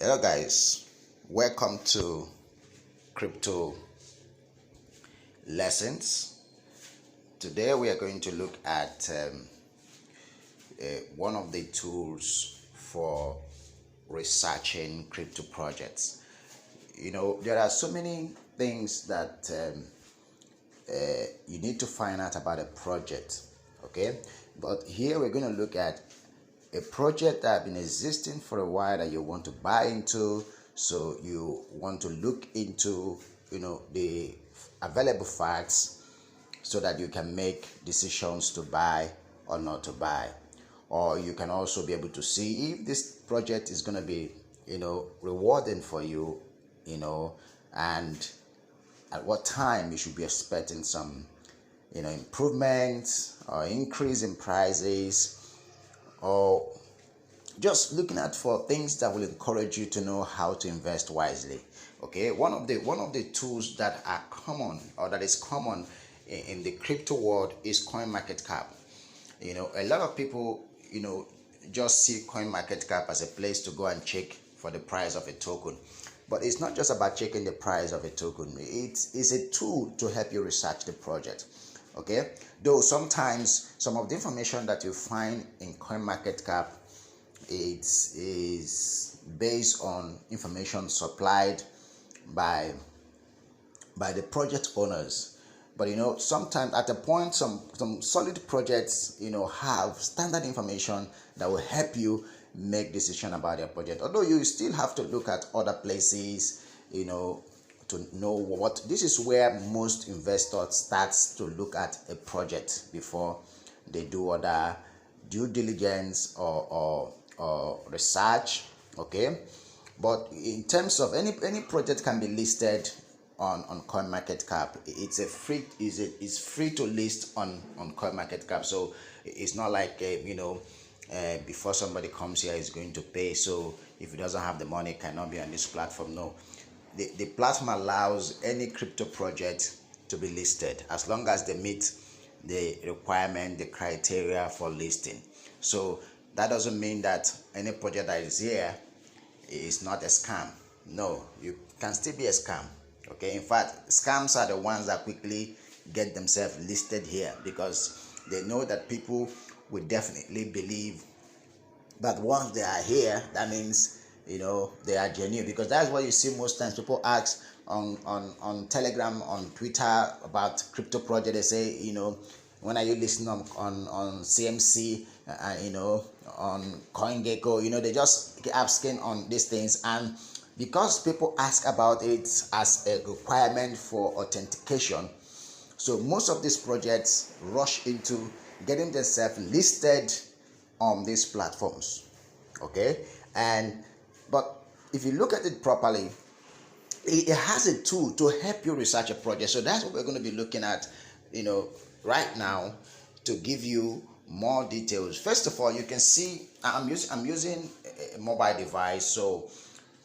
Hello guys, welcome to Crypto Lessons. Today we are going to look at one of the tools for researching crypto projects. You know, there are so many things that you need to find out about a project, okay? But here we're going to look at a project that has been existing for a while that you want to buy into. So you want to look into, the available facts so that you can make decisions to buy or not to buy. Or you can also be able to see if this project is going to be, rewarding for you, and at what time you should be expecting some, improvements or increase in prices, or just looking at for things that will encourage you to know how to invest wisely. Okay, one of the tools that are common, or that is common in the crypto world, is Coinmarketcap. A lot of people just see Coinmarketcap as a place to go and check for the price of a token, but it's not just about checking the price of a token. It is a tool to help you research the project. Okay, though sometimes some of the information that you find in CoinMarketCap it is based on information supplied by the project owners. But sometimes at a point some solid projects have standard information that will help you make decision about your project. Although you still have to look at other places, to know what. This is where most investors starts to look at a project before they do other due diligence or research. Okay, but in terms of any project can be listed on CoinMarketCap. It's free to list on CoinMarketCap, so it's not like before somebody comes here is going to pay. So if he doesn't have the money, cannot be on this platform. No. The platform allows any crypto project to be listed as long as they meet the requirement, the criteria for listing. So that doesn't mean that any project that is here is not a scam. No, you can still be a scam. Okay, in fact, scams are the ones that quickly get themselves listed here because they know that people will definitely believe that once they are here, that means they are genuine, because that's what you see most times. People ask on Telegram, on Twitter about crypto project. They say, when are you listening on CMC, on CoinGecko? They just keep asking on these things, and because people ask about it as a requirement for authentication, so most of these projects rush into getting themselves listed on these platforms. Okay, but if you look at it properly, it has a tool to help you research a project. So that's what we're going to be looking at, right now, to give you more details. First of all, you can see I'm using a mobile device, so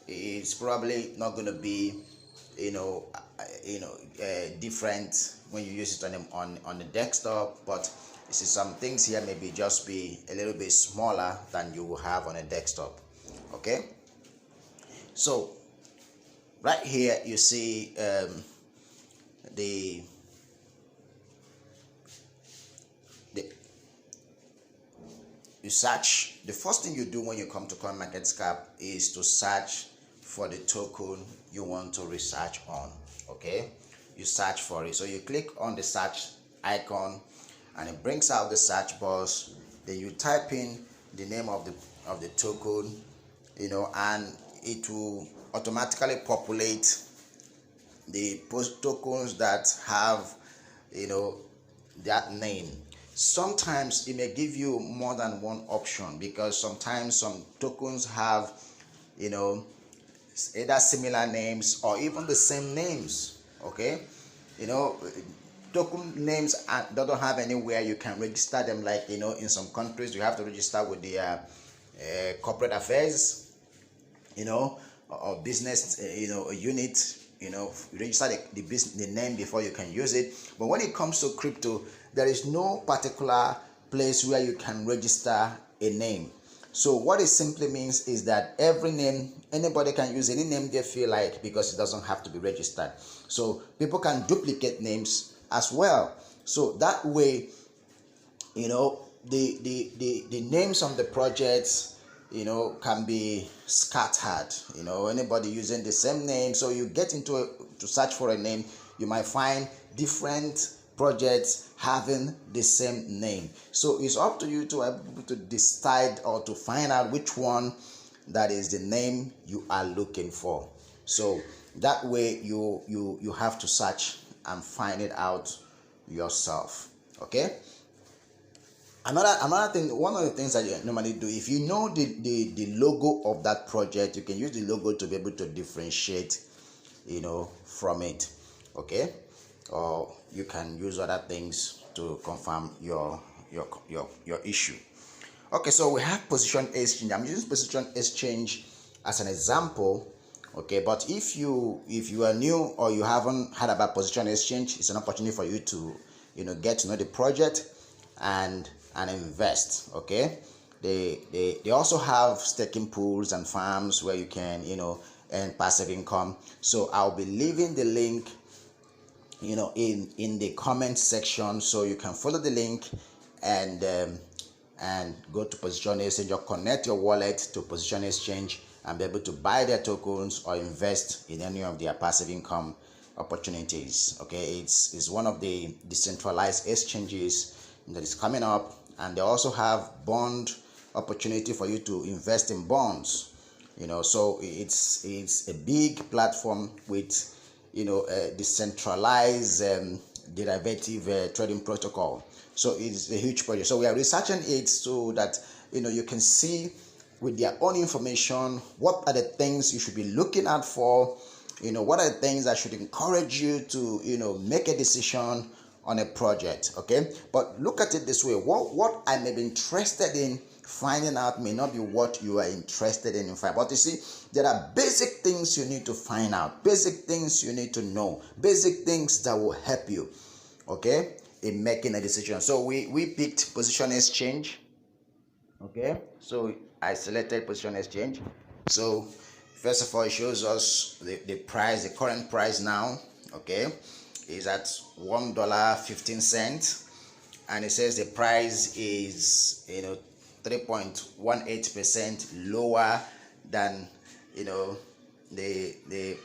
it's probably not going to be, different when you use it on the desktop. But you see some things here maybe just be a little bit smaller than you will have on a desktop. Okay, so right here you see you search. The first thing you do when you come to CoinMarketCap is to search for the token you want to research on. Okay, you search for it. So you click on the search icon and it brings out the search box. Then you type in the name of the token, and it will automatically populate the tokens that have that name. Sometimes it may give you more than one option, because sometimes some tokens have either similar names or even the same names. Okay, token names don't have anywhere you can register them, like in some countries you have to register with the corporate affairs or business a unit. You register the name before you can use it. But when it comes to crypto, there is no particular place where you can register a name. So what it simply means is that every name, anybody can use any name they feel like, because it doesn't have to be registered. So people can duplicate names as well. So that way, you know, the names of the projects, you know, can be scattered. You know, anybody using the same name, so you get into to search for a name, you might find different projects having the same name. So it's up to you to able to decide or to find out which one that is the name you are looking for. So that way you have to search and find it out yourself. Okay. Another thing, one of the things that you normally do, if you know the logo of that project, you can use the logo to be able to differentiate, you know, from it. Okay. Or you can use other things to confirm your issue. Okay, so we have position exchange. I'm using position exchange as an example. Okay, but if you are new or you haven't heard about position exchange, it's an opportunity for you to, you know, get to know the project and invest. Okay, they also have staking pools and farms where you can, you know, earn passive income. So I'll be leaving the link, you know, in the comment section, so you can follow the link and go to position exchange or connect your wallet to position exchange and be able to buy their tokens or invest in any of their passive income opportunities. Okay, it's one of the decentralized exchanges that is coming up, and they also have bond opportunity for you to invest in bonds. You know, so it's a big platform with, you know, a decentralized derivative trading protocol. So it's a huge project. So we are researching it so that, you know, you can see with their own information what are the things you should be looking out for. You know, what are the things that should encourage you to, you know, make a decision on a project. Okay, but look at it this way: what I may be interested in finding out may not be what you are interested in finding. But you see, there are basic things you need to find out, basic things you need to know, basic things that will help you, okay, in making a decision. So we picked position exchange. Okay, so I selected position exchange. So first of all, it shows us the price, the current price now. Okay, is at $1.15, and it says the price is, you know, 3.18% lower than, you know, the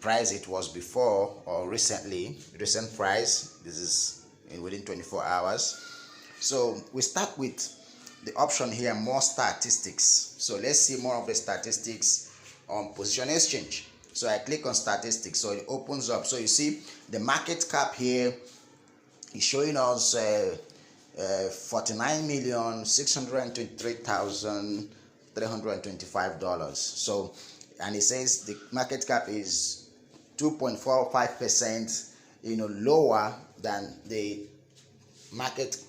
price it was before or recent price. This is within 24 hours. So we start with the option here, more statistics. So let's see more of the statistics on position exchange. So I click on statistics, so it opens up. So you see the market cap here is showing us $49,623,325. So, and it says the market cap is 2.45%, you know, lower than the market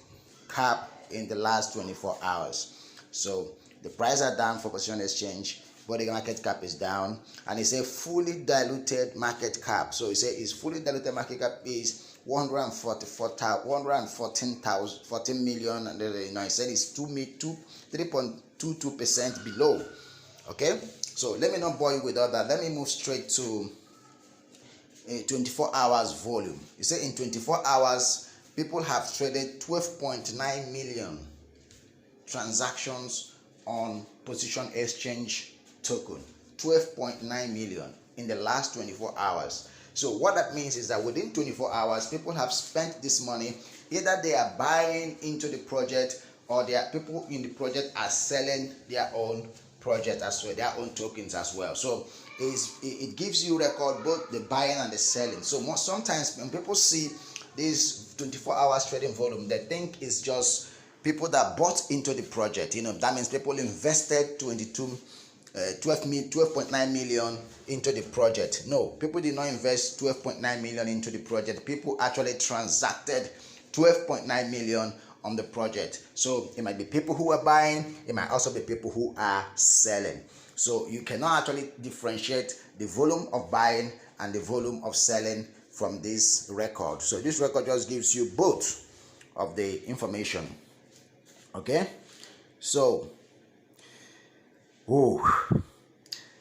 cap in the last 24 hours. So the prices are down for position exchange, but the market cap is down, and it's a fully diluted market cap. So it says its fully diluted market cap is 114 million, and you know, it said it's 3.22% below. Okay, so let me not bore you with all that. Let me move straight to 24 hours volume. You say in 24 hours, people have traded 12.9 million transactions on position exchange token. 12.9 million in the last 24 hours. So what that means is that within 24 hours, people have spent this money. Either they are buying into the project, or there are people in the project are selling their own project as well, their own tokens as well. So it gives you record both the buying and the selling. So sometimes when people see this 24 hours trading volume, they think it's just people that bought into the project. You know, that means people invested 12.9 million into the project. No, people did not invest 12.9 million into the project. People actually transacted 12.9 million on the project. So it might be people who are buying, it might also be people who are selling. So you cannot actually differentiate the volume of buying and the volume of selling from this record. So this record just gives you both of the information. Okay, so Oh.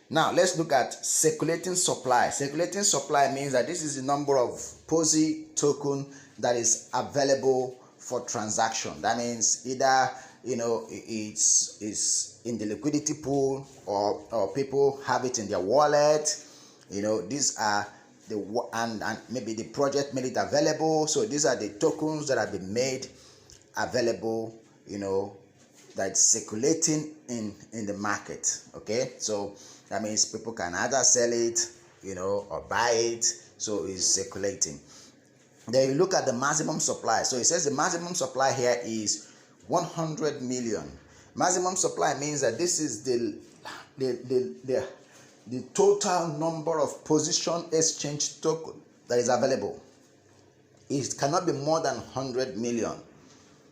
Now let's look at circulating supply. Circulating supply means that this is the number of POSI token that is available for transaction. That means either it's in the liquidity pool, or people have it in their wallet. These are and maybe the project made it available. So these are the tokens that have been made available, that's circulating in the market. Okay, so that means people can either sell it, or buy it. So it's circulating. Then you look at the maximum supply. So it says the maximum supply here is 100 million. Maximum supply means that this is the total number of position exchange token that is available. It cannot be more than 100 million.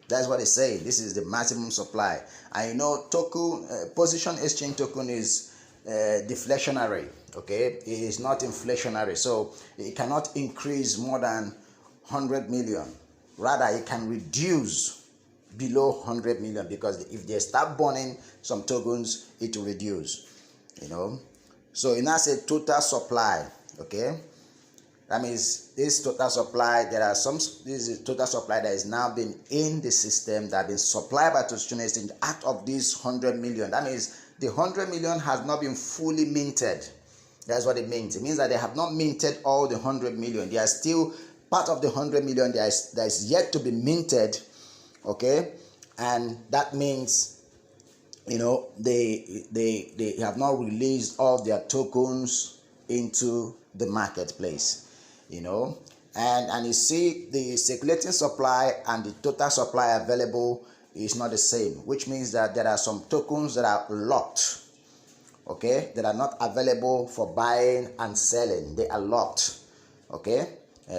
That's what it's saying. This is the maximum supply. And token position exchange token is deflationary. Okay, it is not inflationary, so it cannot increase more than 100 million. Rather, it can reduce below 100 million, because if they start burning some tokens, it will reduce. So it now says total supply. Okay, that means this total supply, this is total supply that is now been in the system, that has been supplied by Token Exchange out of this 100 million. That means the 100 million has not been fully minted. That's what it means. It means that they have not minted all the 100 million. They are still part of the 100 million that is yet to be minted. Okay, and that means they have not released all their tokens into the marketplace. And you see, the circulating supply and the total supply available is not the same, which means that there are some tokens that are locked, okay, that are not available for buying and selling. They are locked. Okay,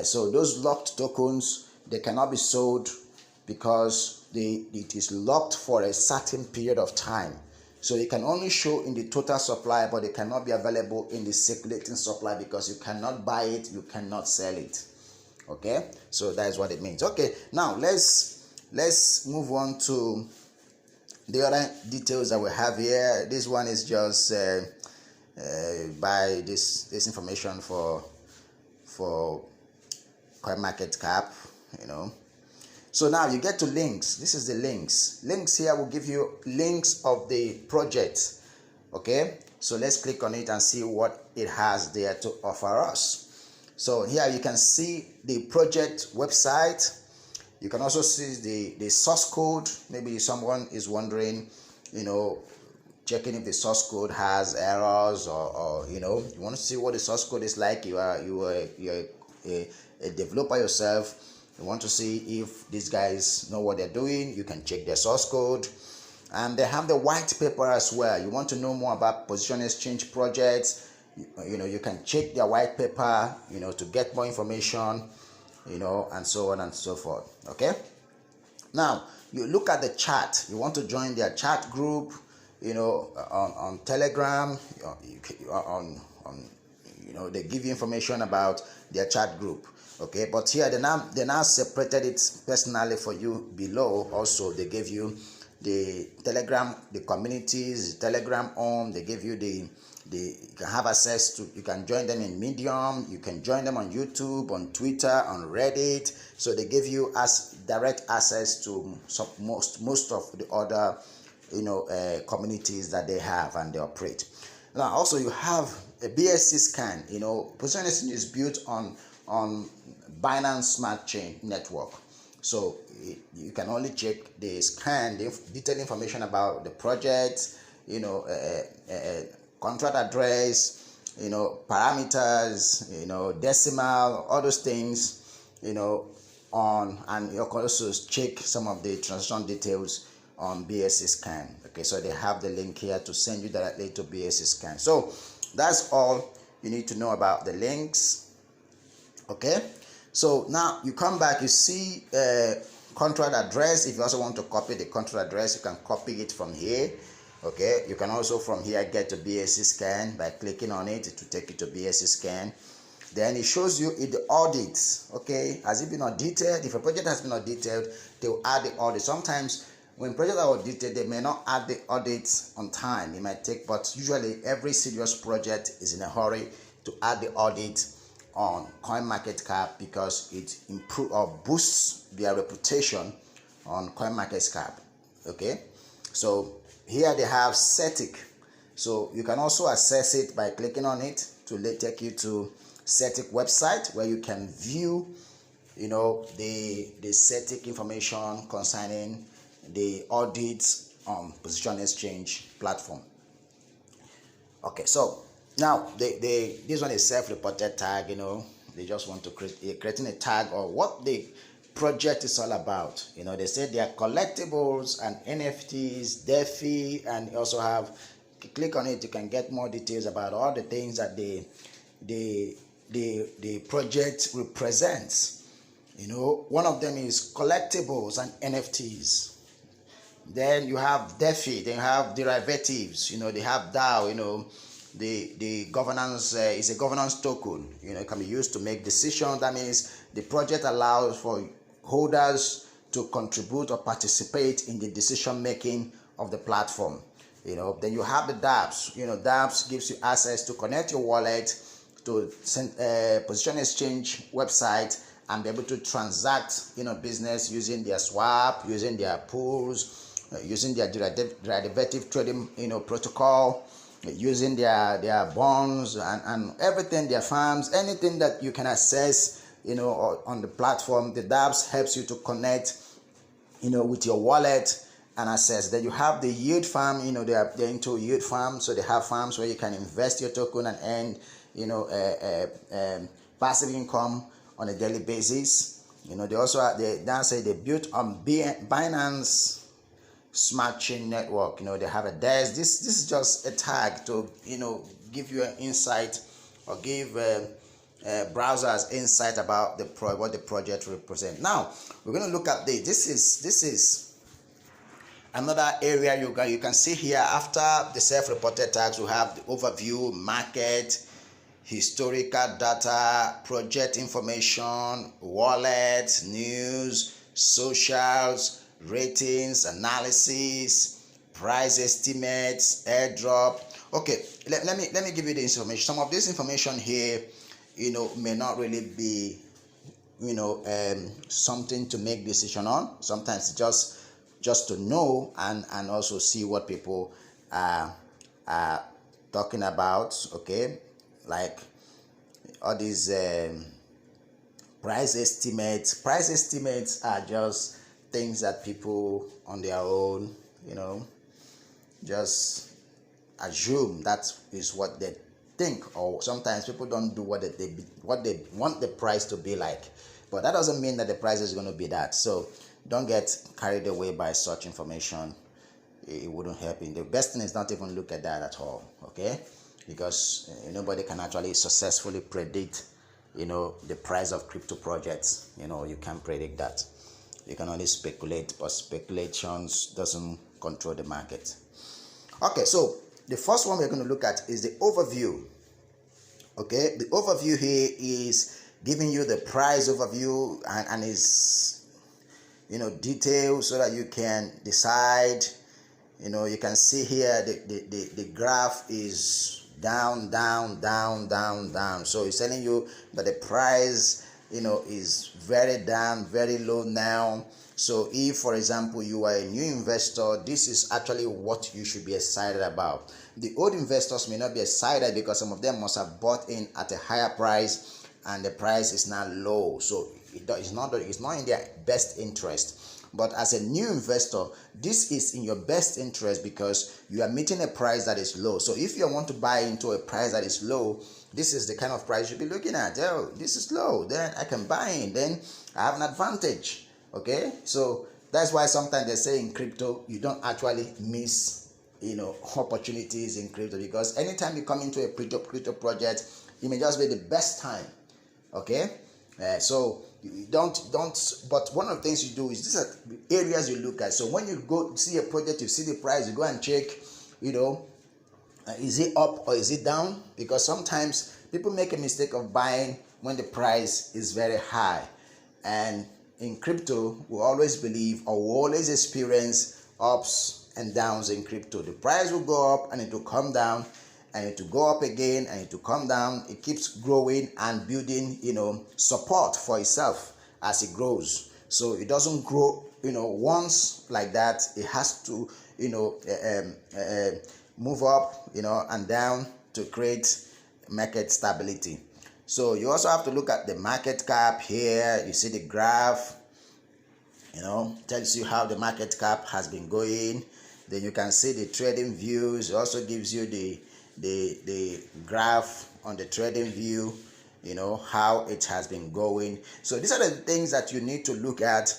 so those locked tokens, they cannot be sold because it is locked for a certain period of time. So it can only show in the total supply, but it cannot be available in the circulating supply, because you cannot buy it, you cannot sell it. Okay, so that is what it means. Okay, now let's move on to the other details that we have here. This one is just by this information for Coinmarketcap. So now you get to links. This is the links. Links here will give you links of the project. Okay, so let's click on it and see what it has there to offer us. So here you can see the project website. You can also see the source code. Maybe someone is wondering, checking if the source code has errors, or you want to see what the source code is like. You're a developer yourself. You want to see if these guys know what they're doing. You can check their source code, and they have the white paper as well. You want to know more about position exchange projects, you can check their white paper, to get more information, and so on and so forth. Okay, now you look at the chat. You want to join their chat group, on Telegram, they give you information about their chat group. Okay, but here they now separated it personally for you below. Also, they gave you the Telegram, the communities, the Telegram they give you you can have access to, you can join them in Medium, you can join them on YouTube, on Twitter, on Reddit. So they give you direct access to most of the other communities that they have and they operate. Now also you have a BSC scan. Position Exchange is built on Binance Smart Chain network. So you can only check the scan, the detailed information about the project, contract address, parameters, decimal, all those things, and you can also check some of the transaction details on BSC scan. Okay, so they have the link here to send you directly to BSC scan. So that's all you need to know about the links. Okay, so now you come back, you see contract address. If you also want to copy the contract address, you can copy it from here. Okay, you can also from here get to BSC scan by clicking on it to take you to BSC scan. Then it shows you in the audits. Okay, has it been audited? If a project has been audited, they will add the audit. Sometimes when projects are audited, they may not add the audits on time. It might take, but usually every serious project is in a hurry to add the audit on Coinmarketcap because it improves or boosts their reputation on Coinmarketcap. Okay, so here they have CETIC. So you can also access it by clicking on it to take you to CETIC website where you can view, the CETIC information concerning the audits on position exchange platform. Okay, so now this one is self-reported tag. They just want to creating a tag or what the project is all about. They say they are collectibles and NFTs, DeFi, and also have, click on it, you can get more details about all the things that the project represents. One of them is collectibles and NFTs. Then you have DeFi, then you have derivatives, they have DAO, the governance is a governance token, it can be used to make decisions. That means the project allows for holders to contribute or participate in the decision making of the platform. Then you have the dApps. dApps gives you access to connect your wallet to position exchange website and be able to transact business using their swap, using their pools, using their derivative trading protocol, using their bonds and everything, their farms, anything that you can access on the platform. The dApps helps you to connect with your wallet and access. Then you have the yield farm. They're into yield farm, so they have farms where you can invest your token and earn passive income on a daily basis. They also they built on Binance Smart Chain Network. They have a desk. This is just a tag to give you an insight or give browsers insight about what the project represents. Now we're going to look at this is another area you can see here. After the self-reported tags, we have the overview, market, historical data, project information, wallet, news, socials, ratings, analysis, price estimates, airdrop. Okay, let me give you the information. Some of this information here, may not really be, something to make decision on. Sometimes just to know and also see what people are talking about. Okay, like all these price estimates. Price estimates are just things that people on their own, just assume that is what they think, or sometimes people don't do what they want the price to be like, but that doesn't mean that the price is going to be that. So don't get carried away by such information. It wouldn't help you. The best thing is not even look at that at all. Okay, because nobody can actually successfully predict the price of crypto projects. You can't predict that. You can only speculate, but speculations doesn't control the market. Okay, so the first one we're going to look at is the overview. Okay, the overview here is giving you the price overview and is details so that you can decide. You can see here the graph is down. So it's telling you that the price is very down, very low now. So if, for example, you are a new investor, this is actually what you should be excited about. The old investors may not be excited because some of them must have bought in at a higher price and the price is now low. So it's not in their best interest. But as a new investor, this is in your best interest because you are meeting a price that is low. So if you want to buy into a price that is low, this is the kind of price you'll be looking at. Oh, this is low, then I can buy in, then I have an advantage. Okay, so that's why sometimes they say in crypto, you don't actually miss opportunities in crypto, because anytime you come into a crypto project, it may just be the best time. Okay, so you don't, but one of the things you do is these are areas you look at. So when you go see a project, you see the price, you go and check, is it up or is it down? Because sometimes people make a mistake of buying when the price is very high. And in crypto, we always believe or we always experience ups and downs in crypto. The price will go up and it will come down, and it will go up again and it will come down. It keeps growing and building, support for itself as it grows. So it doesn't grow, once like that. It has to, move up, and down to create market stability. So you also have to look at the market cap here. You see the graph, tells you how the market cap has been going. Then you can see the trading views. It also gives you the graph on the trading view, how it has been going. So these are the things that you need to look at,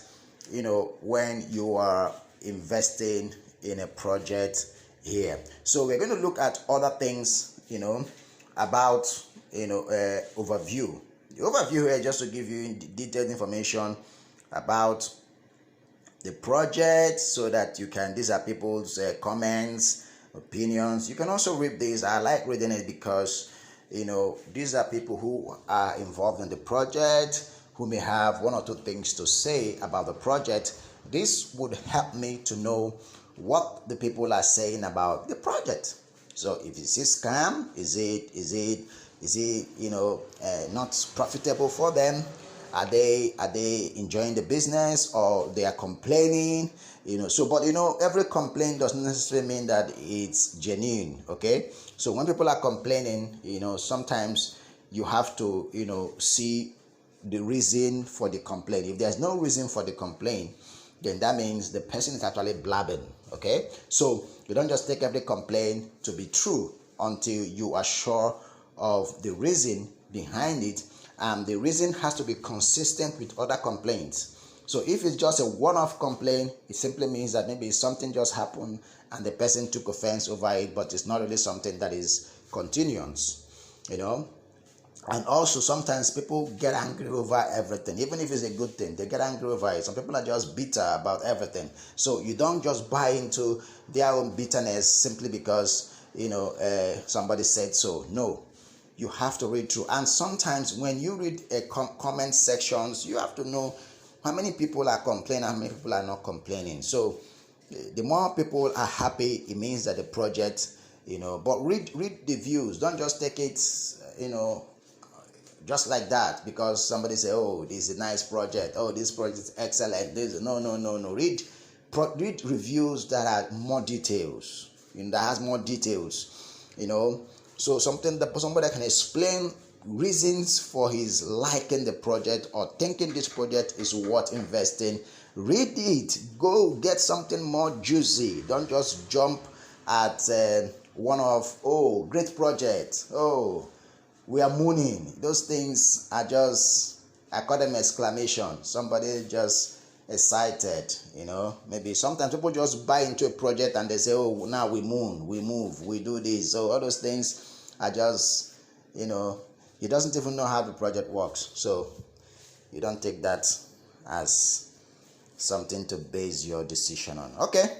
when you are investing in a project here. So we're going to look at other things, about, overview. The overview here just to give you detailed information about the project, so that you can, these are people's comments, opinions. You can also read this. I like reading it because, these are people who are involved in the project, who may have one or two things to say about the project. This would help me to know what the people are saying about the project. So if it's a scam, is it not profitable for them? Are they enjoying the business, or they are complaining? But every complaint doesn't necessarily mean that it's genuine. Okay, so when people are complaining, sometimes you have to see the reason for the complaint. If there's no reason for the complaint, then that means the person is actually blabbing. Okay, so you don't just take every complaint to be true until you are sure of the reason behind it. The reason has to be consistent with other complaints. So if it's just a one-off complaint, it simply means that maybe something just happened and the person took offense over it, but it's not really something that is continuous, And also sometimes people get angry over everything. Even if it's a good thing, they get angry over it. Some people are just bitter about everything. So you don't just buy into their own bitterness simply because, somebody said so. No. You have to read through. And sometimes when you read comment sections, you have to know how many people are complaining, how many people are not complaining. So the more people are happy, it means that the project, but read the views. Don't just take it, just like that, because somebody say, oh, this is a nice project. Oh, this project is excellent. No. Read reviews that are more details, that has more details, So somebody can explain reasons for his liking the project or thinking this project is worth investing. Read it. Go get something more juicy. Don't just jump at one of, oh, great project. Oh, we are mooning. Those things are just, I call them exclamation. Somebody just excited, Maybe sometimes people just buy into a project and they say, oh, now we moon, we move, we do this. So all those things are just, he doesn't even know how the project works. So you don't take that as something to base your decision on. Okay.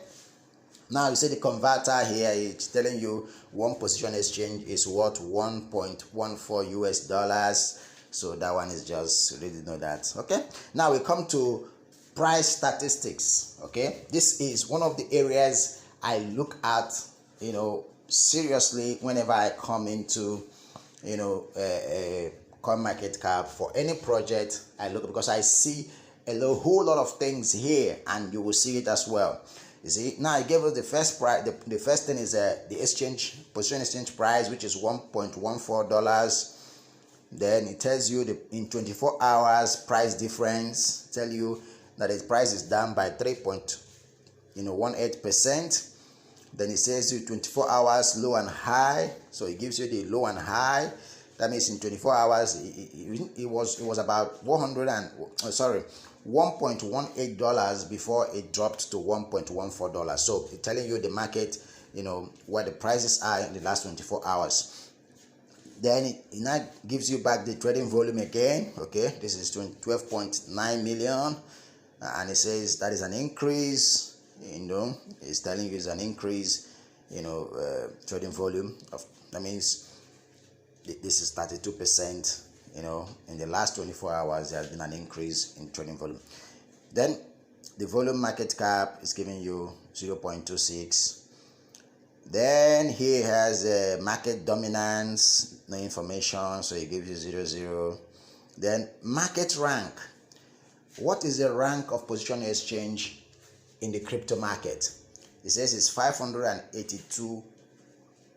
Now you see the converter here, it's telling you one position exchange is worth $1.14. So that one is just really know that. Okay. Now we come to price statistics. Okay. This is one of the areas I look at, seriously whenever I come into, Coinmarketcap for any project. I look because I see a whole lot of things here, and you will see it as well. You see, now I gave us the first price. The first thing is the position exchange price, which is $1.14. Then it tells you in 24 hours price difference. Tell you that the price is down by 3.18%. Then it says you 24 hours low and high. So it gives you the low and high. That means in 24 hours it was about $1.18 before it dropped to $1.14. So it's telling you the market, where the prices are in the last 24 hours. Then it now gives you back the trading volume again. Okay, this is 12.9 million, and it says that is an increase. It's telling you it's an increase. Trading volume of, that means this is 32%. In the last 24 hours there has been an increase in trading volume. Then the volume market cap is giving you 0.26. Then he has market dominance, no information, so he gives you 0.0. Then market rank. What is the rank of position exchange in the crypto market? It says it's 582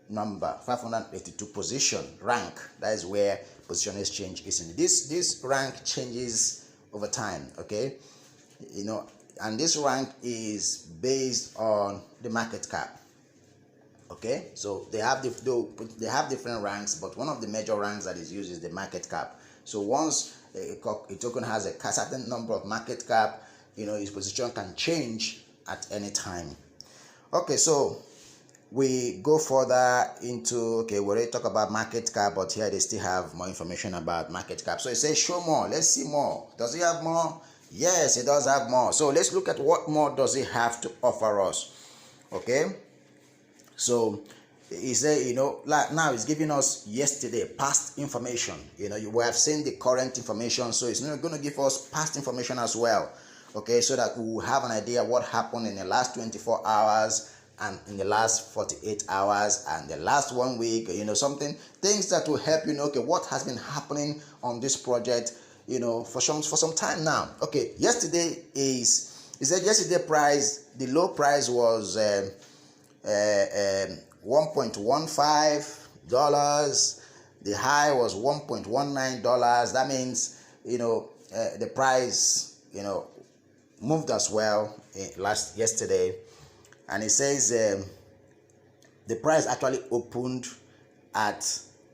number, 582 position rank. That is where position exchange is in. This rank changes over time, okay? And this rank is based on the market cap. Okay, so they have different ranks, but one of the major ranks that is used is the market cap. So once a token has a certain number of market cap, its position can change at any time. Okay, so we go further into, we already talk about market cap, but here they still have more information about market cap. So it says show more. Let's see more. Does it have more? Yes, it does have more. So let's look at what more does it have to offer us. Okay. So he said, like now it's giving us yesterday past information. We have seen the current information, so it's not going to give us past information as well. Okay, so that we will have an idea what happened in the last 24 hours and in the last 48 hours and the last 1 week. Things that will help what has been happening on this project. For some time now. Okay, yesterday price. The low price was $1.15. The high was $1.19. That means the price moved as well yesterday, and it says the price actually opened at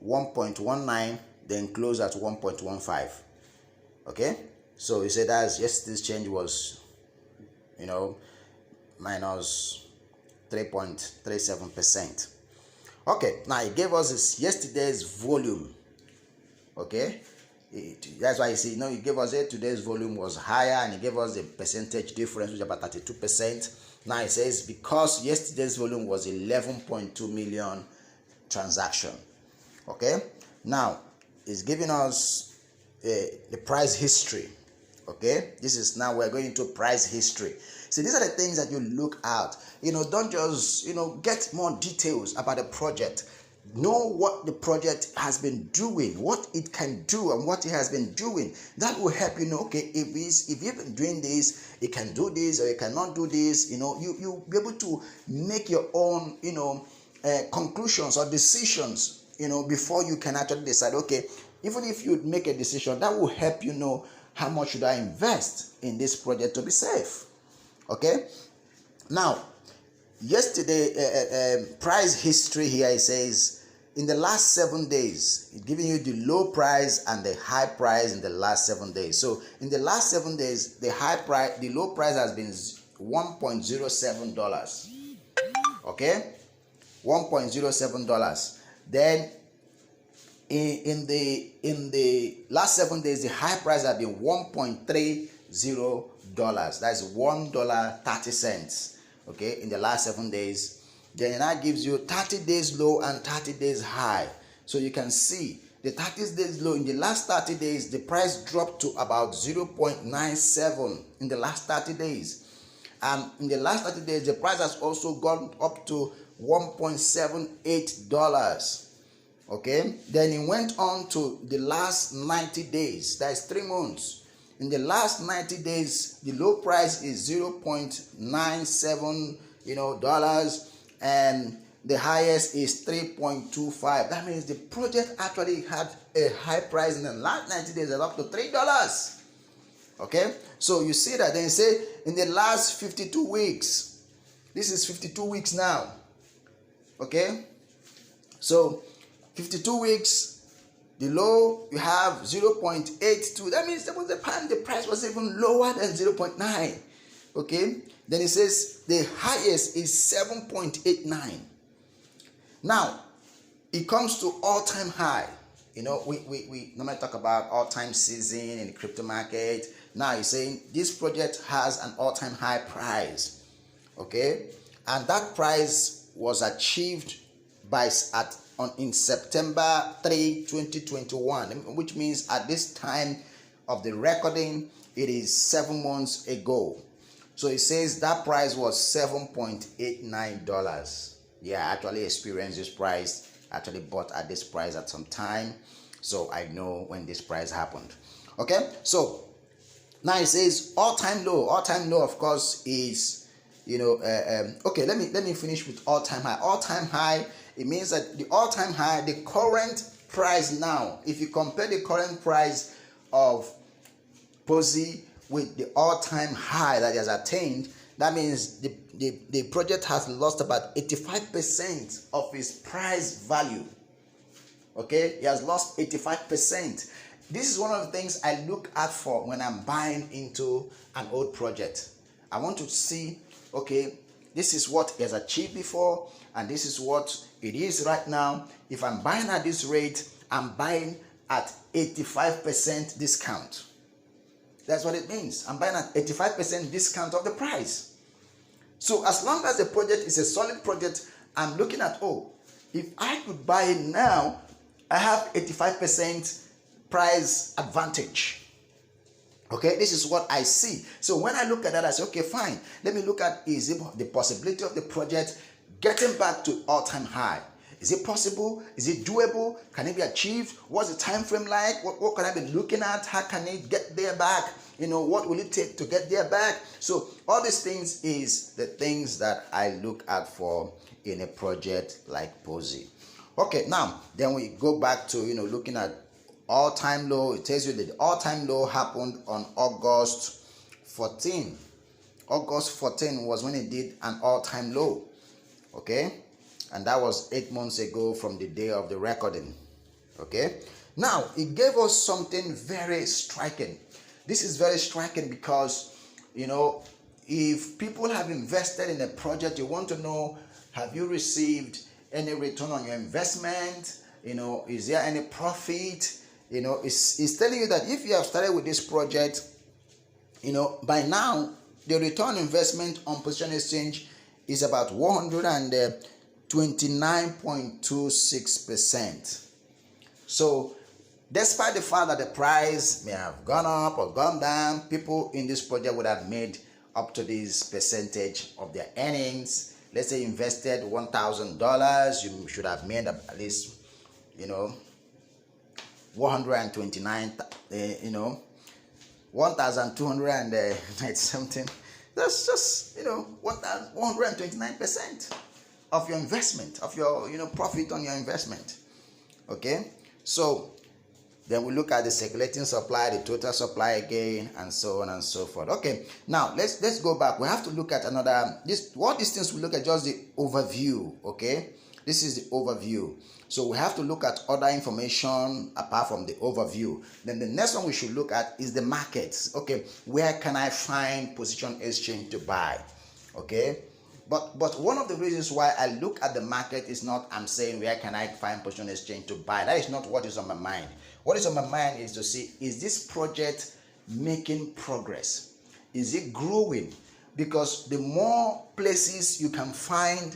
1.19, then closed at 1.15. Okay, so he said that yesterday's change was minus 3.37%. Okay, now he gave us yesterday's volume. Okay, that's why you see, he gave us today's volume was higher, and he gave us the percentage difference, which is about 32%. Now it says because yesterday's volume was 11.2 million transaction. Okay, now it's giving us the price history. Okay, this is now we're going into price history. So these are the things that you look at. Don't just get more details about the project. Know what the project has been doing, what it can do, and what it has been doing. That will help you know, okay, if you've been doing this, it can do this, or it cannot do this. You'll be able to make your own conclusions or decisions before you can actually decide, okay, even if you make a decision, that will help you know how much should I invest in this project to be safe. Okay, now yesterday price history here, it says in the last 7 days, it's giving you the low price and the high price in the last 7 days. So in the last 7 days, the low price has been $1.07. Okay, $1.07. Then in the last 7 days, the high price has been $1.30. That's $1.30. Okay, in the last 7 days. Then that gives you 30 days low and 30 days high. So you can see the 30 days low in the last 30 days, the price dropped to about 0.97 in the last 30 days. And in the last 30 days, the price has also gone up to $1.78. Okay, then it went on to the last 90 days. That's 3 months. In the last 90 days, the low price is $0.97 dollars, and the highest is 3.25. That means the project actually had a high price in the last 90 days of up to $3. Okay, so you see that. Then say in the last 52 weeks, this is 52 weeks now. Okay, so 52 weeks, the low you have 0.82. That means there was a time the price was even lower than 0.9. Okay, then it says the highest is 7.89. Now it comes to all-time high. We normally talk about all-time season in the crypto market. Now you're saying this project has an all-time high price. Okay, and that price was achieved in September 3, 2021, which means at this time of the recording, it is 7 months ago. So it says that price was $7.89. Yeah, I actually experienced this price. I actually bought at this price at some time. So I know when this price happened. Okay, so now it says all-time low. All-time low, of course, is, okay, let me finish with all-time high. All-time high, it means that the all-time high, the current price now, if you compare the current price of POSI with the all-time high that it has attained, that means the project has lost about 85% of its price value. Okay, it has lost 85%. This is one of the things I look out for when I'm buying into an old project. I want to see, okay, this is what it has achieved before, and this is what it is right now. If I'm buying at this rate, I'm buying at 85% discount. That's what it means. I'm buying at 85% discount of the price. So as long as the project is a solid project, I'm looking at, oh, if I could buy it now, I have 85% price advantage. Okay, this is what I see. So when I look at that, I say, okay, fine. Let me look at, is it the possibility of the project getting back to all-time high? Is it possible? Is it doable? Can it be achieved? What's the time frame like? What can I be looking at? How can it get there back? What will it take to get there back? So all these things is the things that I look out for in a project like POSI. Okay, now then we go back to looking at all-time low. It tells you that the all-time low happened on August 14. August 14 was when it did an all-time low. Okay, and that was 8 months ago from the day of the recording. Okay, now it gave us something very striking. This is very striking because if people have invested in a project, you want to know, have you received any return on your investment? Is there any profit? It's telling you that if you have started with this project, by now the return on investment on position exchange is about 129.26%. So despite the fact that the price may have gone up or gone down, people in this project would have made up to this percentage of their earnings. Let's say you invested $1,000, you should have made at least 129, 1,290 something. That's just 129% of your investment, of your profit on your investment. Okay, so then we look at the circulating supply, the total supply again, and so on and so forth. Okay, now let's go back. We have to look at another. What these things we look at just the overview. Okay, this is the overview. So we have to look at other information apart from the overview. Then the next one we should look at is the markets. Okay, where can I find position exchange to buy? Okay, but one of the reasons why I look at the market is not I'm saying where can I find position exchange to buy. That is not what is on my mind. What is on my mind is to see, is this project making progress? Is it growing? Because the more places you can find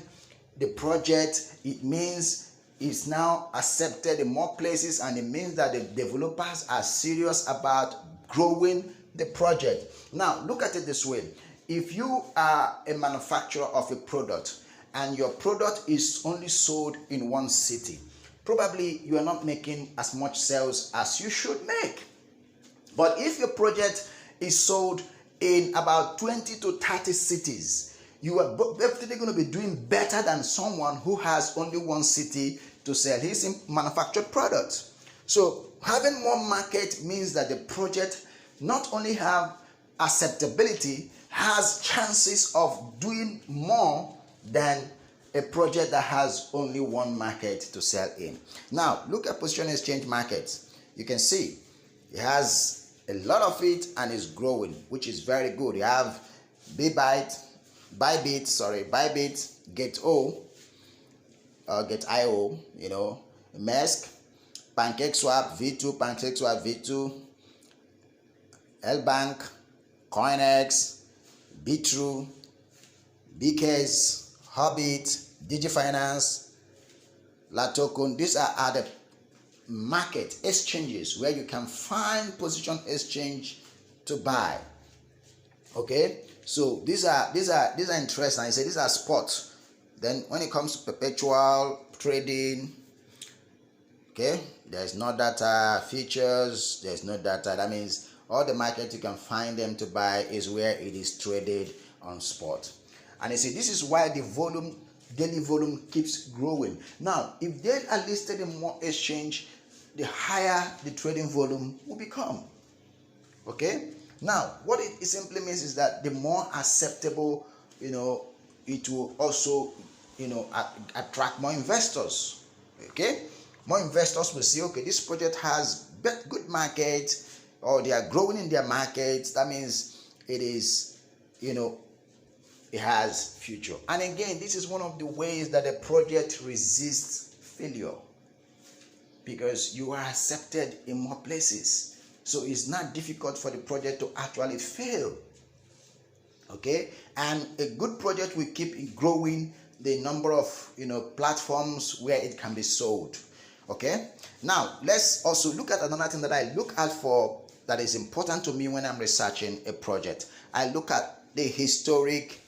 the project, it means it's now accepted in more places, and it means that the developers are serious about growing the project. Now, look at it this way. If you are a manufacturer of a product and your product is only sold in one city, probably you are not making as much sales as you should make. But if your project is sold in about 20 to 30 cities, you are definitely going to be doing better than someone who has only one city to sell his manufactured products. So having more market means that the project not only have acceptability, has chances of doing more than a project that has only one market to sell in. Now, look at position exchange markets. You can see it has a lot of it and is growing, which is very good. You have Bybit, Gate.io, Maersk, PancakeSwap V2, L-Bank, Coinex, Bitrue, BKS, Hobbit, DigiFinance, Latokun. These are the market exchanges where you can find position exchange to buy. Okay, so these are interesting. I say these are spots. Then when it comes to perpetual trading, okay, there's no data. Features, there's no data. That means all the market you can find them to buy is where it is traded on spot. And you see, this is why the daily volume keeps growing. Now, if they are listed in more exchange, the higher the trading volume will become. Okay, now what it simply means is that the more acceptable, it will also, attract more investors. Okay, more investors will see, okay, this project has good market, or they are growing in their market. That means it is, it has future. And again, this is one of the ways that a project resists failure, because you are accepted in more places. So it's not difficult for the project to actually fail. Okay, and a good project will keep growing the number of platforms where it can be sold. Okay, now let's also look at another thing that I look out for that is important to me when I'm researching a project. I look at the historic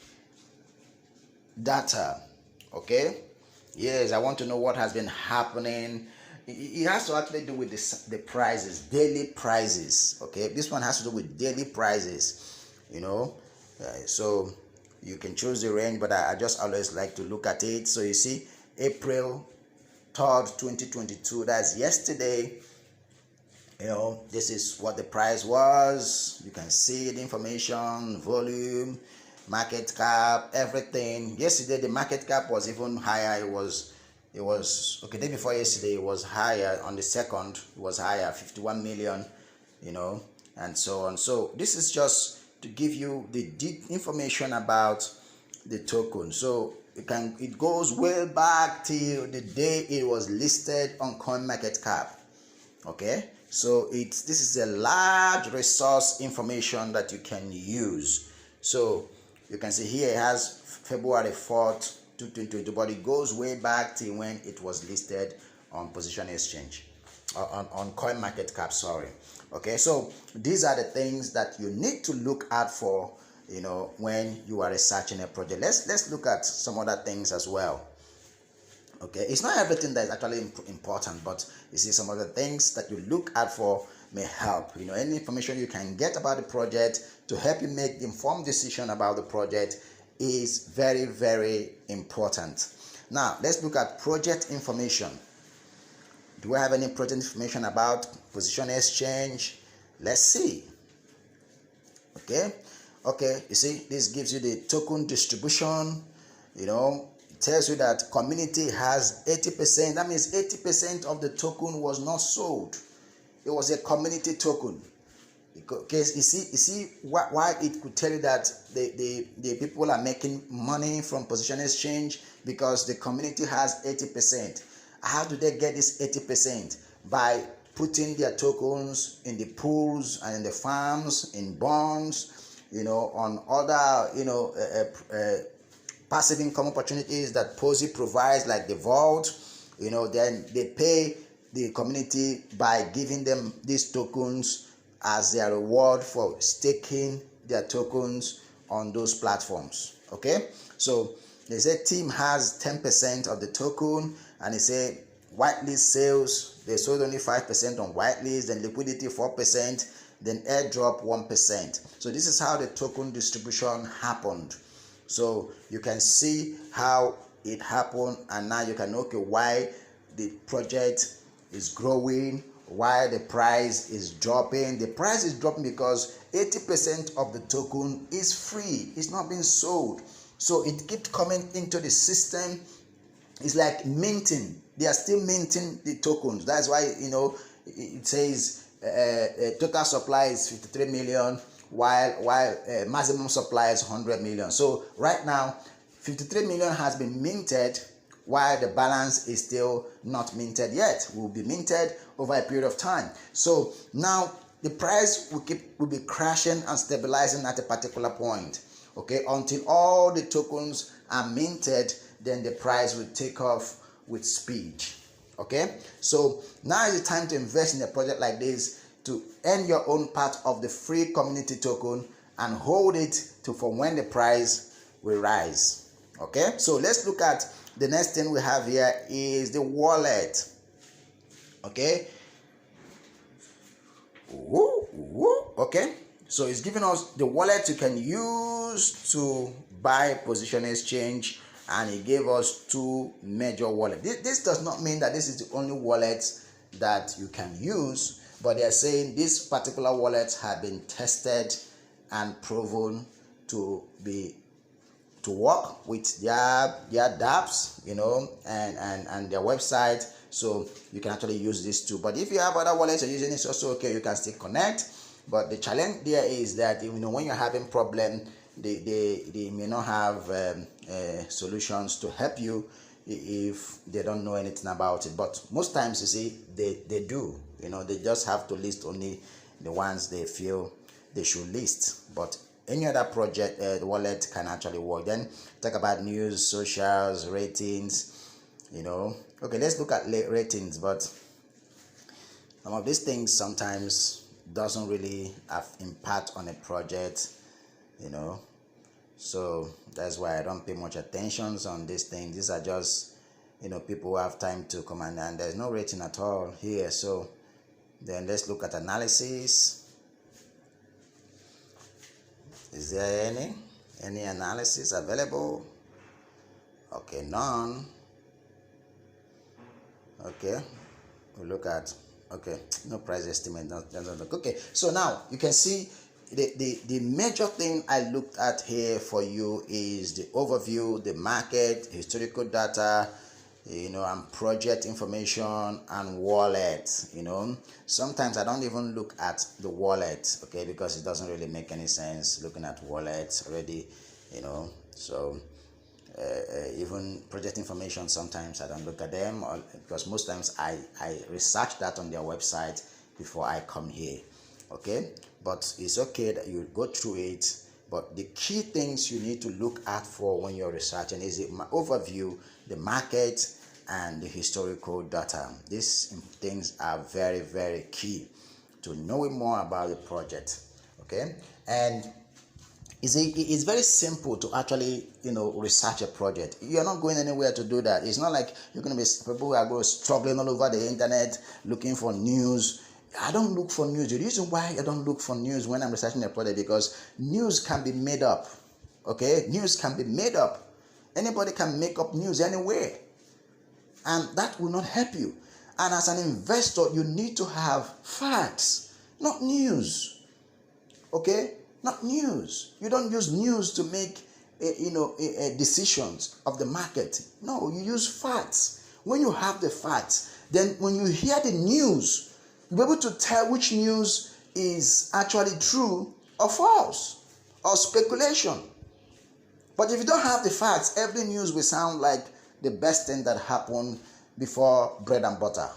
data. Okay, yes, I want to know what has been happening. It has to actually do with the prices, daily prices. Okay, this one has to do with daily prices, so you can choose the range, but I just always like to look at it. So you see, April 3rd, 2022, that's yesterday. This is what the price was. You can see the information, volume, market cap, everything. Yesterday the market cap was even higher. It was okay, day before yesterday it was higher. On the 2nd it was higher, 51 million, and so on. So this is just to give you the deep information about the token. So it goes way back till the day it was listed on Coinmarketcap. Okay, so this is a large resource information that you can use. So you can see here it has February 4th, 2022, but it goes way back to when it was listed on Position Exchange, on Coinmarketcap, sorry. Okay, so these are the things that you need to look out for, when you are researching a project. Let's look at some other things as well. Okay, it's not everything that is actually important, but you see, some of the things that you look out for may help. Any information you can get about the project to help you make the informed decision about the project is very, very important. Now, let's look at project information. Do I have any project information about Position Exchange? Let's see. Okay, you see, this gives you the token distribution. It tells you that community has 80%. That means 80% of the token was not sold. It was a community token. Okay, you see why it could tell you that the people are making money from Position Exchange, because the community has 80%. How do they get this 80%? By putting their tokens in the pools and in the farms, in bonds, on other passive income opportunities that POSI provides, like the vault. Then they pay the community by giving them these tokens as their reward for staking their tokens on those platforms. Okay, so they say team has 10% of the token, and they say whitelist sales, they sold only 5% on whitelist, then liquidity 4%, then airdrop 1%. So this is how the token distribution happened. So you can see how it happened, and now you can know, okay, why the project is growing, why the price is dropping. The price is dropping because 80% of the token is free. It's not being sold. So it keeps coming into the system. It's like minting. They are still minting the tokens. That's why, it says total supply is 53 million, while maximum supply is 100 million. So right now, 53 million has been minted, while the balance is still not minted yet. Will be minted over a period of time. So now the price will be crashing and stabilizing at a particular point. Okay, until all the tokens are minted, then the price will take off with speed. Okay, so now is the time to invest in a project like this, to earn your own part of the free community token and hold it to for when the price will rise. Okay, so let's look at the next thing we have here is the wallet. Okay. Okay, so it's giving us the wallet you can use to buy position exchange, and it gave us two major wallets. This does not mean that this is the only wallet that you can use, but they are saying this particular wallet have been tested and proven to work with their dApps, and their website. So you can actually use this too. But if you have other wallets you're using, it's also okay. You can still connect. But the challenge there is that when you're having problem, they may not have solutions to help you if they don't know anything about it. But most times, you see, they do. They just have to list only the ones they feel they should list. But any other project, the wallet can actually work. Then talk about news, socials, ratings. Okay, let's look at ratings. But some of these things sometimes doesn't really have impact on a project. So that's why I don't pay much attention on these things. These are just people who have time to come, and there's no rating at all here. So then let's look at analysis. Is there any analysis available? Okay, none. Okay, we look at, okay, no price estimate. Okay, so now you can see the major thing I looked at here for you is the overview, the market, historical data, and project information and wallet. Sometimes I don't even look at the wallet, okay, because it doesn't really make any sense looking at wallets already. So even project information, sometimes I don't look at them, because most times I research that on their website before I come here. Okay, but it's okay that you go through it. But the key things you need to look at for when you're researching is the overview, the market, and the historical data. These things are very, very key to knowing more about the project. Okay, and it's very simple to actually research a project. You're not going anywhere to do that. It's not like you're going to be people who are going struggling all over the internet looking for news. I don't look for news. The reason why I don't look for news when I'm researching a project, because news can be made up. Okay, news can be made up. Anybody can make up news anywhere, and that will not help you. And as an investor, you need to have facts, not news. Okay, not news. You don't use news to make decisions of the market. No, you use facts. When you have the facts, then when you hear the news, you'll be able to tell which news is actually true or false or speculation. But if you don't have the facts, every news will sound like the best thing that happened before bread and butter.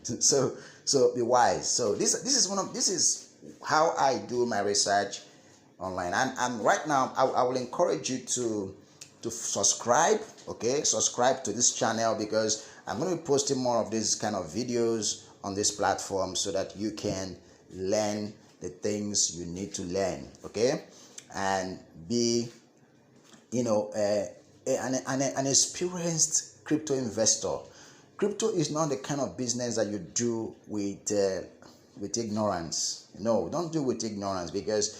So be wise. So this is how I do my research online. And right now I will encourage you to subscribe. Okay, subscribe to this channel, because I'm going to be posting more of these kind of videos on this platform so that you can learn the things you need to learn. Okay, and be an experienced crypto investor. Crypto is not the kind of business that you do with ignorance. No, don't do with ignorance, because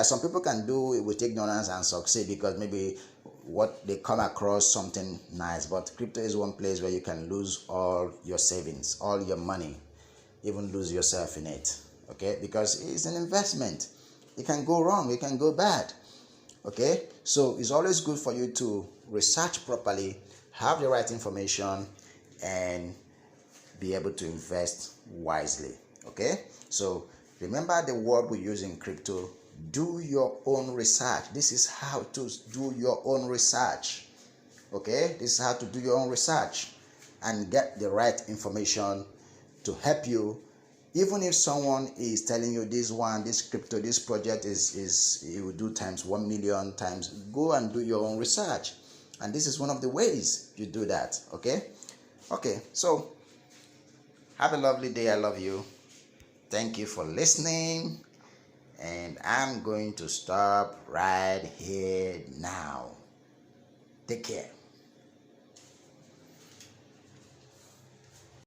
some people can do it with ignorance and succeed because maybe what they come across something nice. But crypto is one place where you can lose all your savings, all your money, even lose yourself in it. Okay, because it's an investment. It can go wrong, it can go bad. Okay, so it's always good for you to research properly, have the right information, and be able to invest wisely. Okay, so remember the word we use in crypto: do your own research. This is how to do your own research. Okay, this is how to do your own research and get the right information to help you. Even if someone is telling you this crypto, this project is you will do times 1 million times, go and do your own research. And this is one of the ways you do that. Okay, so have a lovely day. I love you. Thank you for listening, and I'm going to stop right here now. Take care.